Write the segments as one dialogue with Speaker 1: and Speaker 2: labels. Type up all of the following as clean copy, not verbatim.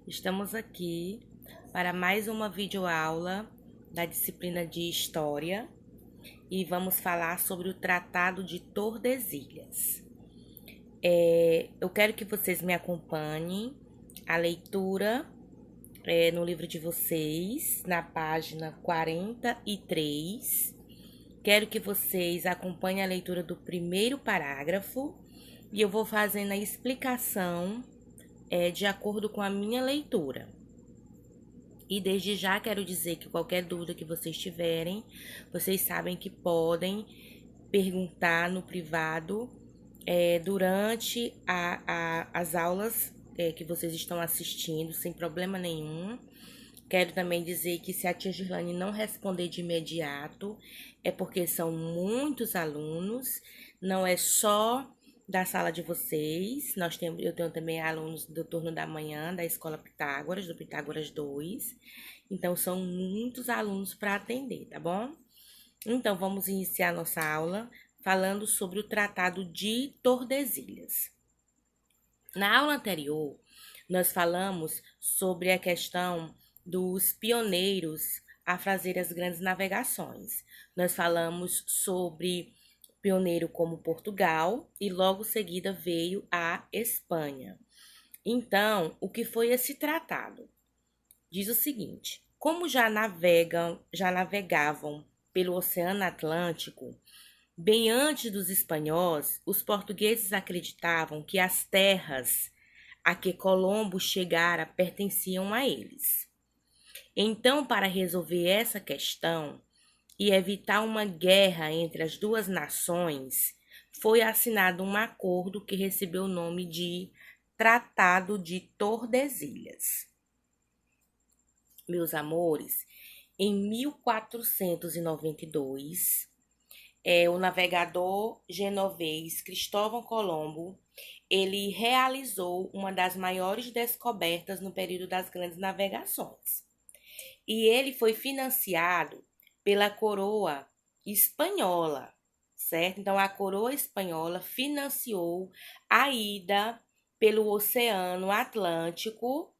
Speaker 1: Estamos aqui para mais uma videoaula da disciplina de História e vamos falar sobre o Tratado de Tordesilhas. Eu quero que vocês me acompanhem a leitura no livro de vocês, na página 43. Quero que vocês acompanhem a leitura do primeiro parágrafo e eu vou fazendo a explicação de acordo com a minha leitura. E desde já quero dizer que qualquer dúvida que vocês tiverem, vocês sabem que podem perguntar no privado durante as aulas que vocês estão assistindo, sem problema nenhum. Quero também dizer que se a tia Gislane não responder de imediato, é porque são muitos alunos, não é só da sala de vocês. Eu tenho também alunos do turno da manhã da Escola Pitágoras, do Pitágoras 2. Então, são muitos alunos para atender, tá bom? Então, vamos iniciar nossa aula falando sobre o Tratado de Tordesilhas. Na aula anterior, nós falamos sobre a questão dos pioneiros a fazer as grandes navegações. Nós falamos sobre pioneiro como Portugal e logo seguida veio a Espanha. Então, o que foi esse tratado? Diz o seguinte: como já navegavam pelo Oceano Atlântico, bem antes dos espanhóis, os portugueses acreditavam que as terras a que Colombo chegara pertenciam a eles. Então, para resolver essa questão e evitar uma guerra entre as duas nações, foi assinado um acordo que recebeu o nome de Tratado de Tordesilhas. Meus amores, em 1492, o navegador genovês Cristóvão Colombo, ele realizou uma das maiores descobertas no período das grandes navegações. E ele foi financiado pela coroa espanhola, certo? Então, a coroa espanhola financiou a ida pelo Oceano Atlântico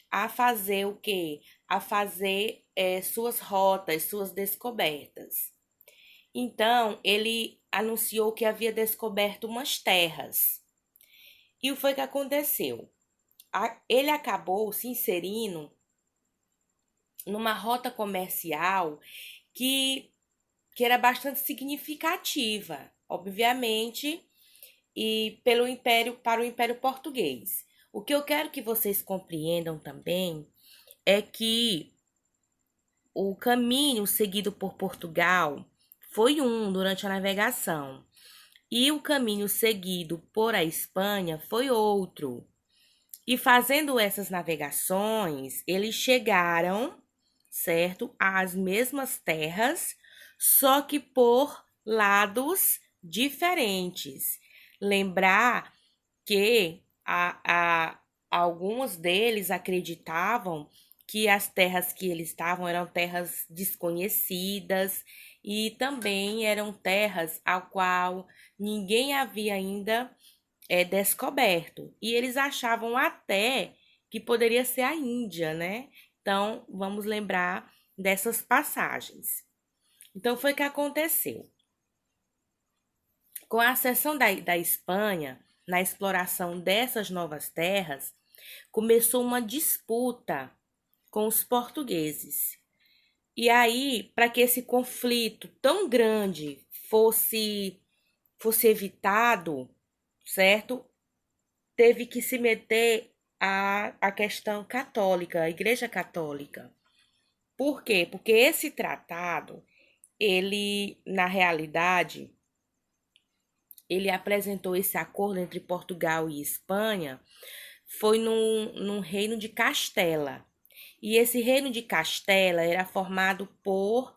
Speaker 1: a fazer o quê? A fazer suas rotas, suas descobertas. Então, ele anunciou que havia descoberto umas terras. E o que foi que aconteceu? Ele acabou se inserindo numa rota comercial que era bastante significativa, obviamente, e para o Império Português. O que eu quero que vocês compreendam também é que o caminho seguido por Portugal foi um durante a navegação, e o caminho seguido por a Espanha foi outro. E fazendo essas navegações, eles chegaram, certo, às mesmas terras, só que por lados diferentes. Lembrar que alguns deles acreditavam que as terras que eles estavam eram terras desconhecidas e também eram terras ao qual ninguém havia ainda descoberto. E eles achavam até que poderia ser a Índia, né? Então, vamos lembrar dessas passagens. Então, foi o que aconteceu. Com a acessão da Espanha, na exploração dessas novas terras, começou uma disputa com os portugueses. E aí, para que esse conflito tão grande fosse evitado, certo? Teve que se meter a questão católica, a Igreja Católica. Por quê? Porque esse tratado, ele, na realidade, ele apresentou esse acordo entre Portugal e Espanha, foi num reino de Castela. E esse reino de Castela era formado por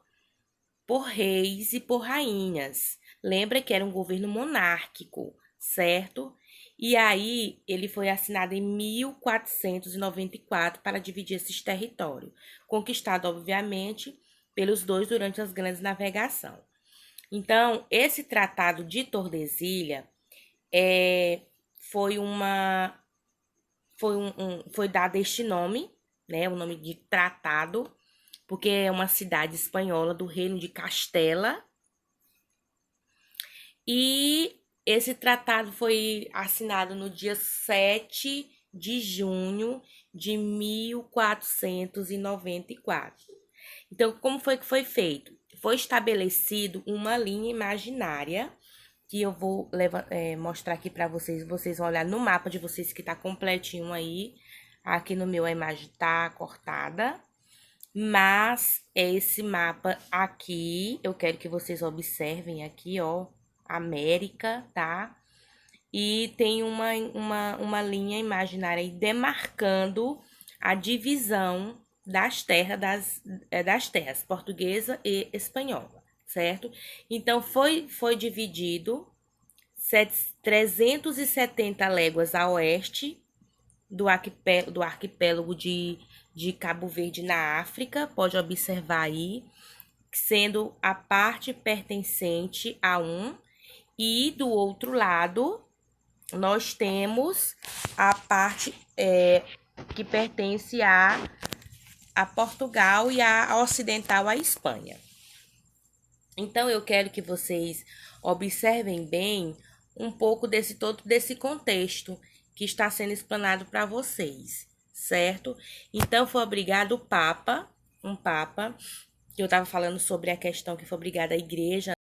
Speaker 1: reis e por rainhas. Lembra que era um governo monárquico, certo? E aí ele foi assinado em 1494 para dividir esses territórios, conquistado, obviamente, pelos dois durante as grandes navegações. Então, esse tratado de Tordesilha foi foi dado este nome, né? O nome de tratado, porque é uma cidade espanhola do Reino de Castela. E esse tratado foi assinado no dia 7 de junho de 1494. Então, como foi que foi feito? Foi estabelecido uma linha imaginária que eu vou mostrar aqui para vocês. Vocês vão olhar no mapa de vocês que tá completinho aí. Aqui no meu a imagem tá cortada. Mas esse mapa aqui, eu quero que vocês observem aqui, ó, América, tá? E tem uma linha imaginária aí demarcando a divisão das terras portuguesa e espanhola, certo? Então, foi dividido 370 léguas a oeste do arquipélago de Cabo Verde na África, pode observar aí, sendo a parte pertencente a um, e do outro lado nós temos a parte que pertence a Portugal e a ocidental a Espanha. Então eu quero que vocês observem bem um pouco todo desse contexto que está sendo explanado para vocês, certo? Então foi obrigado o Papa, um Papa, que eu estava falando sobre a questão que foi obrigada a igreja